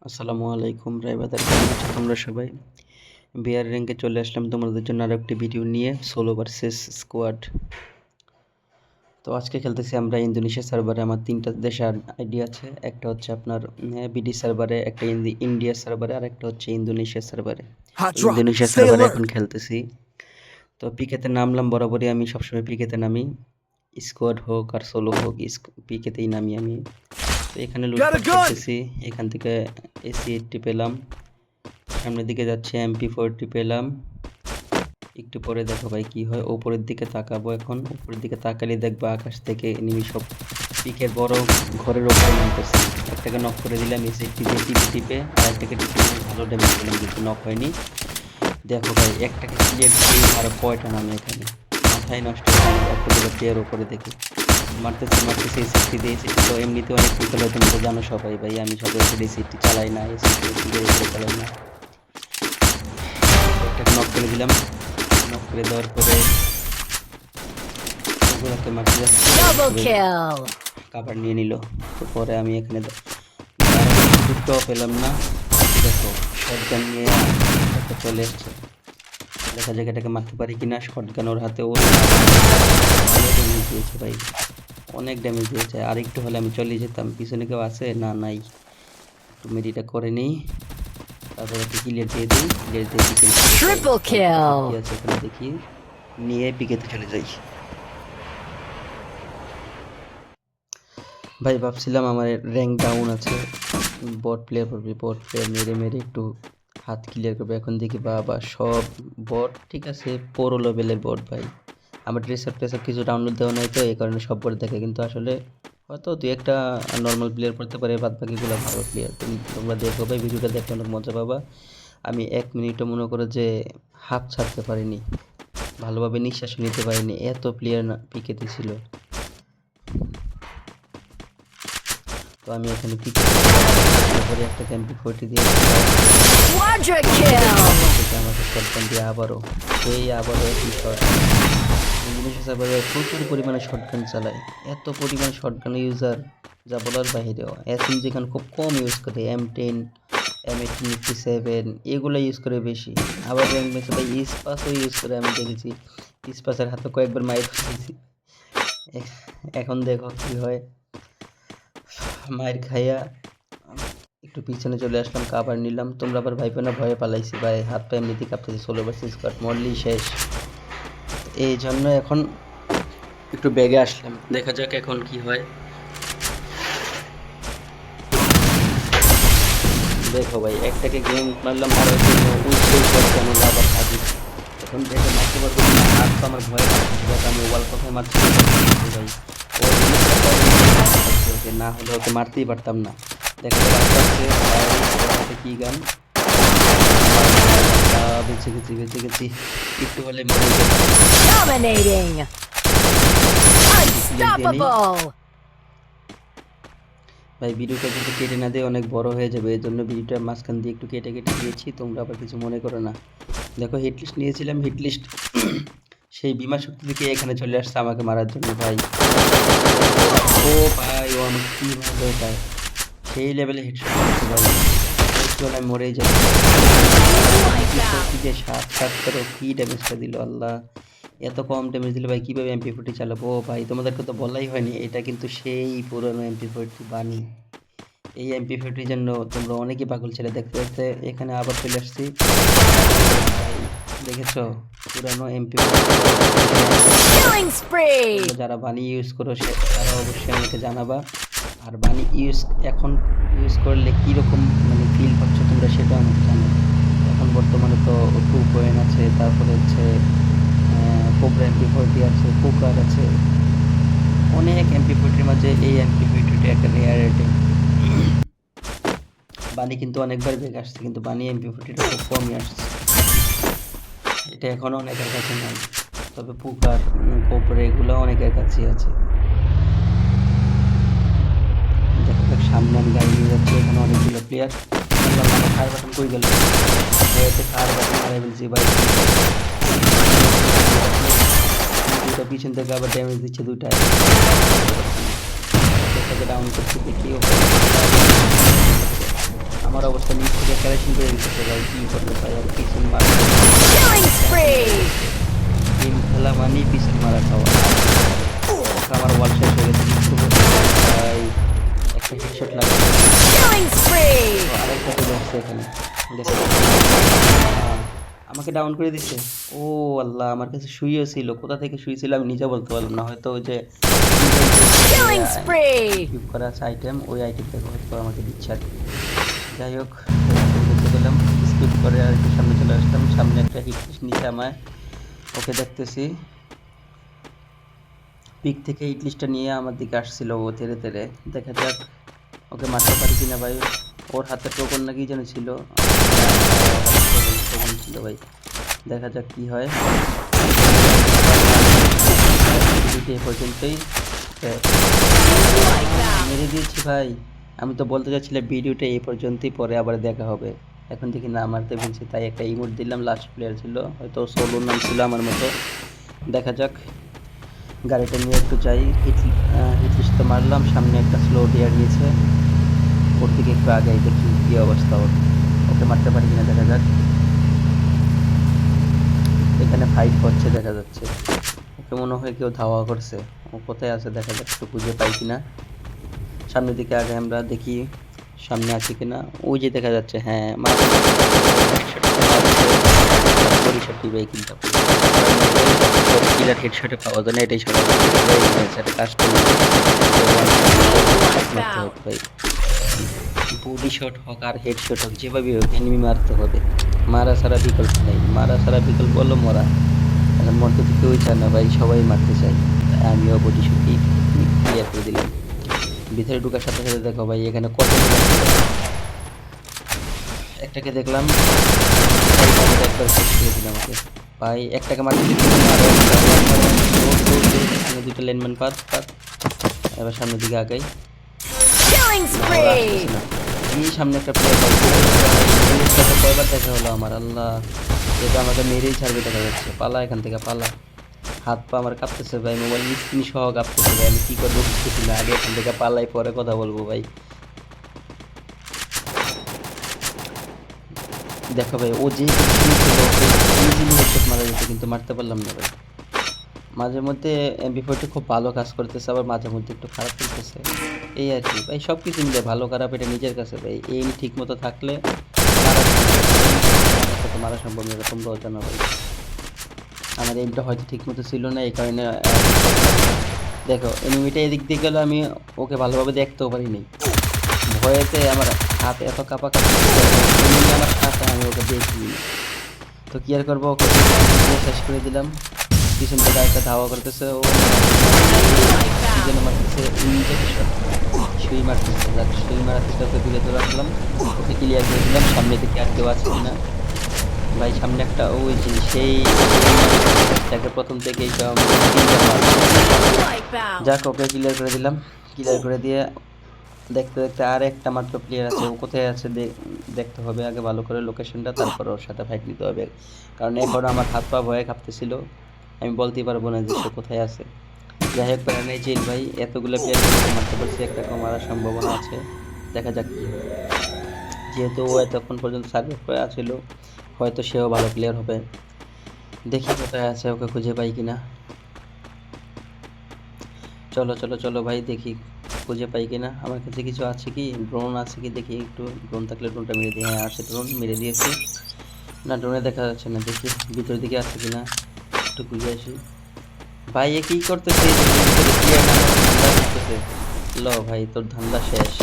আসসালামু আলাইকুম রাইবাদার, কেমন আছো তোমরা সবাই? বিআর র্যাঙ্কে চলে আসলাম তোমাদের জন্য আরও একটি ভিডিও নিয়ে, সোলো ভার্সেস স্কোয়াড। তো আজকে খেলতেছি আমরা ইন্দোনেশিয়া সার্ভারে। আমার তিনটা দেশের আইডি আছে, একটা হচ্ছে আপনার বিডি সার্ভারে, একটা ইন্ডিয়া সার্ভারে, আর একটা হচ্ছে ইন্দোনেশিয়া সার্ভারে। ইন্দোনেশিয়া সার্ভারে এখন খেলতেছি। তো পিকেতে নামলাম, বরাবরই আমি সবসময় পিকেতে নামি, স্কোয়াড হোক আর সোলো হোক, পিকেতেই নামি আমি। তো এখানে লুটপাট করতেছি, এখান থেকে AC-80 পেলাম, সামনের দিকে যাচ্ছে MP40 পেলাম। একটু পরে দেখো ভাই কি হয়, উপরের দিকে তাকাবো। এখন উপরের দিকে তাকালে দেখবো আকাশ থেকে এনিমি সব পিকের বড় ঘরের ওপরে নামতেছে। একটাকে নক করে দিলাম AC-80 দিয়ে টিপে, আর একটাকে টিপে ভালো ড্যামেজ দিলাম, কিন্তু নক হয়নি। দেখো ভাই একটাকে ক্লিয়ার দিয়ে আর কয়টা নামে এখানে, মাথায় নষ্ট হয়ে একটা প্লেয়ার ওপরে দেখি মারতেছে AC-80 দিয়ে। AC-80 তো এমনিতে অনেক পিকল হয়, তুমি তো জানো সবাই ভাই, আমি সবাই AC-80 চালাই না, AC-80 চালাই না। একটাকে নক করে দিলাম, নক করে দেওয়ার পরে ওগুলোকে মারতে যাচ্ছে, কাভার নিয়ে নিল। তো পরে আমি এখানে দুটোও পেলাম না। দেখো শটগান নিয়ে একটা চলে এসছে, দেখা যাক এটাকে মারতে পারি কিনা। শটগান ওর হাতে, ওর ভালো ড্যামেজ দিয়েছে ভাই, অনেক ড্যামেজ দিয়েছে। আর একটু হলে আমি চলে যেতাম। পিছনে কেউ আছে না? নাই। একটু মেডিটা করে নিই, তারপরে একটু ক্লিয়ার দিয়ে দিই। ক্লিয়ার দিয়ে কি আছে এখানে দেখি, নিয়ে পিকেতে চলে যাই। ভাই ভাবছিলাম আমার র্যাঙ্ক ডাউন আছে, বট প্লেয়ার পড়বে, বট প্লেয়ার মেরে মেরে একটু হাত ক্লিয়ার করবে। এখন দেখি বাবা সব বট, ঠিক আছে প্রো লেভেলের বট ভাই। আমার ড্রেসআপ কিছু ডাউনলোড দেওয়া নাই, তো এই কারণে সব বট দেখে, কিন্তু আসলে হয়তো দু একটা নর্মাল প্লেয়ার পড়তে পারে, বাদ বাকিগুলো ভালো প্লেয়ার। তোমরা দেখো ভাই, ভিডিওটা দেখতে অনেক মজা পাবা। আমি 1 মিনিটও মনে করো যে হাফ ছাড়তে পারিনি, ভালোভাবে নিঃশ্বাস নিতে পারিনি, এত প্লেয়ার না পিকেতে ছিল। তো আমি এখানে কি করে একটা MP40 দিয়ে আমাকে শটগান দিয়ে আবারও একটি শট। ইন্দোনেশিয়া সার্ভারে প্রচুর পরিমাণে শটগান চালায়, এত পরিমাণে শটগান ইউজার যা বলার বাহিরেও। SMG খান খুব কম ইউজ করে, M10 M1857 এগুলো ইউজ করে বেশি। আবার র্যাঙ্ক ম্যাচে ভাই ইস্পাসও ইউজ করে, আমি দেখেছি ইস্পাসের হাতে কয়েকবার মাইর খেয়েছি। এখন দেখো কি হয়, মায়ের খাইয়া একটু পিছনে চলে আসলাম, কাভার নিলাম। তোমরা আবার ভাইপো না ভয়ে পালাইছি ভাই, হাত পা এমনিতে কাঁপতেছি, সোলো ভার্সেস স্কোয়াড মরলেই শেষ। এই জন্য এখন একটু বেগে আসলাম, দেখা যাক এখন কি হয়। দেখো ভাই একটাকে গেম মারলাম, আর কেন আবার কাজে এখন দেখে মারতে পারবো না, হাত তো আমার ভয় পাচ্ছে। আমি ওয়াল কথায় মারছি ভাই, ওকে না হলে ওকে মারতেই পারতাম না। দেখা যাচ্ছে কি গান, বেঁচে গেছি একটু হলে ভাই। ভিডিওটা যদি কেটে না দিয়ে অনেক বড় হয়ে যাবে, এই জন্য ভিডিওটা মাঝখান দিয়ে একটু কেটে দিয়েছি, তোমরা আবার কিছু মনে করো না। দেখো হিটলিস্ট নিয়েছিলাম, হিটলিস্ট সেই বিমা শক্তি থেকে এখানে চলে আসছে আমাকে মারার জন্য ভাই। ও ভাই ও আমাকে কি ভাবে পায়, সেই লেভেলে হেডশট করতে পারি, আমি মরেই যাই। কি ড্যামেজটা দিল আল্লাহ, এত কম ড্যামেজ দিল ভাই, কীভাবে MP40 চালাবো ভাই? তোমাদেরকে তো বলাই হয়নি, এটা কিন্তু সেই পুরনো MP40 বানি। এই MP40 জন্য তোমরা অনেকেই পাগল ছেলে দেখতে দেখতে এখানে আবার চলে আসছি। দেখেছো পুরানো MP40 যারা বানি ইউজ করো তারা অবশ্যই আমাকে জানাবা। আর বানি এখন ইউজ করলে কীরকম মানে ফিল পাচ্ছ তোমরা, সেটাও আমাকে জানো। এখন বর্তমানে তো 2 কয়েন আছে, তারপরে হচ্ছে কোবরা MP40 আছে, কুকার আছে, অনেক MP40-র মাঝে এই MP40 একটা রেয়ার আইটেম। বানি কিন্তু অনেকবার বেগ আসছে, কিন্তু বানি MP40-টা খুব কমই আসছে, এটা এখনও অনেকের কাছে নাই। তবে পুকার কোবরা এগুলো অনেকের কাছেই আছে। দেখা যাক, সামনে আমি গাড়ি নিয়ে যাচ্ছি, এখানে অনেকগুলো প্লেয়ার। আমার ফায়ার বাটন কই গেল, ফায়ার বাটন হারাই ফেলছি ভাই। দুটা পিছন থেকে আবার ড্যামেজ দিচ্ছে, দুইটায় ডাউন করছি, দেখি আমার অবস্থা নিচ থেকে ক্যারেশন করে দিতেছে ভাই, কি করতে পারি আর পিছন মারা। গেম খেলা মানেই পিছন মারা খাওয়া। আমার ওয়াল শেষ হয়ে গেছে, কি করবো ভাই, একটা হেডশট লাগাই আরেকটা চলে আসছে এখানে দেখো। আমাকে ডাউন করে দিচ্ছে। ও আল্লাহ, আমার কাছে শুয়েও ছিল, কোথা থেকে শুয়েছিল আমি নিজে বলতে পারলাম না, হয়তো ওই যে ইকুইপ করা আছে আইটেম, ওই আইটেম থেকে হয়তো আমাকে দিচ্ছে আর কি। যাই হোক, দেখতে গেলাম, স্কিপ করে আর কি সামনে চলে আসলাম। সামনে একটা হিট নিচে আমায়, ওকে দেখতেছি পিক থেকে হিট লিস্টটা নিয়ে আমার দিকে আসছিল ও ধীরে ধীরে। দেখা যাক ওকে মারতে পারি কিনা ভাই। ওর হাতে টোকন নাকি যেন ছিল, টোকন ছিল ভাই। দেখা যাক কি হয়। এই পর্যন্তই মেরে দিয়েছি ভাই। আমি তো বলতে চাচ্ছিলাম ভিডিওটা এই পর্যন্তই, পরে আবার দেখা হবে। এখন দেখি না মারতে বলছি, তাই একটা ইমোট দিলাম। লাস্ট প্লেয়ার ছিল, হয়তো সোলোর নাম ছিল আমার মতো। দেখা যাক, গাড়িটা নিয়ে একটু যাই। হিট লিস্ট তো মারলাম, সামনে একটা স্লো ডিয়ার নিয়েছে, ওর দিকে একটু আগে দেখি কি অবস্থা ওর। ওকে মারতে পারি কিনা দেখা যাক। এখানে ফাইট হচ্ছে দেখা যাচ্ছে, ওকে মনে হয় কেউ ধাওয়া করছে। ও কোথায় আছে দেখা যাক, একটু খুঁজে পাই কিনা। সামনের দিকে আগে আমরা দেখি সামনে আছে কিনা। ওই যে দেখা যাচ্ছে, হ্যাঁ হেডশটে পাওয়া যায় না, এটাই সবাই বডি শট হোক আর হেডশট হোক, যেভাবে হোক এনিমি মারতে হবে। মারা ছাড়া বিকল্প নেই, মারা ছাড়া বিকল্প হলো মরা। এখন মরতে তো কেউই চায় না ভাই, সবাই মারতে চায়। আমিও বডি শটই ক্লিয়ার করে দিলাম। ভিতরে ঢোকার সাথে সাথে দেখো ভাই, এখানে কত একটাকে দেখলাম, একবার শেষ করে দিলাম ওকে ভাই। একটাকে মারতে দুটো লেনম্যান পাত। এবার সামনের দিকে আগাই। এই সামনে একটা প্লেয়ার, কয়বার দেখা হলো আমার, আল্লাহ এটা আমাকে মেরেই ছাড়বে দেখা যাচ্ছে। পালা এখান থেকে পালা, হাত পা আমার কাঁপতেছে ভাই, মোবাইল স্ক্রিন সহ কাঁপতেছে ভাই। আমি কি করবো বুঝতেছি না, আগে এখান থেকে পালাই, পরে কথা বলবো ভাই। দেখো ভাই, ও যে মারা যেত, কিন্তু মারতে পারলাম না ভাই। মাঝে মধ্যে এমপি40 খুব ভালো কাজ করতেছে, আবার মাঝে মধ্যে একটু খারাপ করতেছে, এই আর কি ভাই। সব কিছু মিলে ভালো খারাপ এটা নিজের কাছে ভাই। এইম ঠিক মতো থাকলে মারা সম্ভব, এরকম বলতে না ভাই। আমার এইমটা হয়তো ঠিক মতো ছিল না, এই কারণে দেখো এনিমিটা এদিক দিয়ে গেলে আমি ওকে ভালোভাবে দেখতেও পারিনি, ভয়েতে আমার হাতে এত কাঁপা আমার সাথে আমি ওকে দেখিনি। তো কি আর করবো, ওকে শেষ করে দিলাম। পিছন থেকে একটা ধাওয়া করতেছে, ও যেন মারতেছে সুই মারতেছে, সুই মারার চেষ্টা ওকে দূরে দূরে রাখলাম, ওকে ক্লিয়ার করে দিলাম। সামনে দিকে আর কেউ আছে কিনা ভাই, সামনে একটা ওই যে সেই তাকে প্রথম থেকেই যাক, ওকে ক্লিয়ার করে দিলাম। ক্লিয়ার করে দিয়ে দেখতে দেখতে আর একটা মাত্র প্লেয়ার আছে, ও কোথায় আছে দেখতে হবে আগে ভালো করে লোকেশনটা, তারপর ওর সাথে ফাইট নিতে হবে। কারণ এখন আমার হাত পা ভয়ে কাঁপতেছিল, আমি বলতেই পারবো না যে সে কোথায় আছে। যাই হোক, প্যারা নেই চিল ভাই, এতগুলো প্লেয়ার মারতে পারছি, একটা মারার সম্ভাবনা আছে। দেখা যাক কি হয়। যেহেতু ও এতক্ষণ পর্যন্ত সার্ভাইভ করে আছিল, হয়তো সেও ভালো প্লেয়ার হবে। দেখি কোথায় আছে, ওকে খুঁজে পাই কিনা। চলো চলো চলো ভাই, দেখি খুঁজে পাই কিনা। আমার কাছে কিছু আছে কি, ড্রোন আছে কি দেখি একটু। ড্রোন থাকলে ড্রোনটা মেরে দিই। হ্যাঁ আছে, ড্রোন মেরে দিয়েছি। না ড্রোনে দেখা যাচ্ছে না, দেখি ভিতর দিকে আছে কিনা, একটু খুঁজে আসি। ভাই এ কি করতেছে, ল ভাই তোর ধান্দা শেষ।